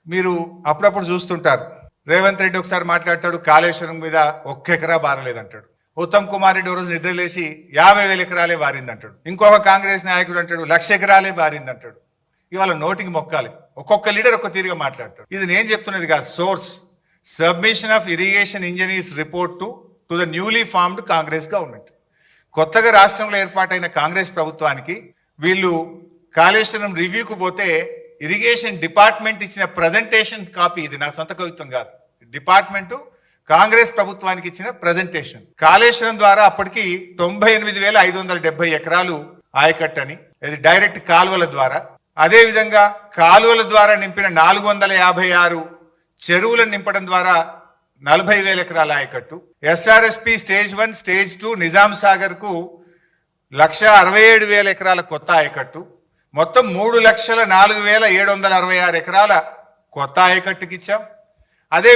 మీరు అప్పుడప్పుడు చూస్తుంటారు, రేవంత్ రెడ్డి ఒకసారి మాట్లాడతాడు కాళేశ్వరం మీద 1 ఎకరా బారలేదంటాడు. ఉత్తమ్ కుమార్ రెడ్డి రోజు నిద్రలేసి 50,000 ఎకరాలే బారిందంటాడు. ఇంకొక కాంగ్రెస్ నాయకుడు అంటాడు 1,00,000 ఎకరాలే బారిందంటాడు. ఇవాళ నోటికి మొక్కాలి, ఒక్కొక్క లీడర్ ఒక్క తీరుగా మాట్లాడతాడు. ఇది నేను చెప్తున్నది కాదు, source submission of irrigation engineers report to the newly formed Congress government. కొత్తగా రాష్ట్రంలో ఏర్పాటైన కాంగ్రెస్ ప్రభుత్వానికి వీళ్ళు కాళేశ్వరం రివ్యూకు పోతే ఇరిగేషన్ డిపార్ట్మెంట్ ఇచ్చిన ప్రజెంటేషన్ కాపీ, ఇది నా సొంత కవిత్వం కాదు, డిపార్ట్మెంటు కాంగ్రెస్ ప్రభుత్వానికి ఇచ్చిన ప్రజెంటేషన్. కాళేశ్వరం ద్వారా అప్పటికి 98,570 ఎకరాలు ఆయకట్టని, ఇది డైరెక్ట్ కాలువల ద్వారా. అదే విధంగా కాలువల ద్వారా నింపిన 456 చెరువులను నింపడం ద్వారా 40,000 ఎకరాల ఆయకట్టు. SRSP stage 1 stage 2 Nizam Sagar కు 1,67,000 ఎకరాల కొత్త ఆయకట్టు. మొత్తం 3,04,766 ఎకరాల కొత్త ఆయకట్టుకి ఇచ్చాం. అదే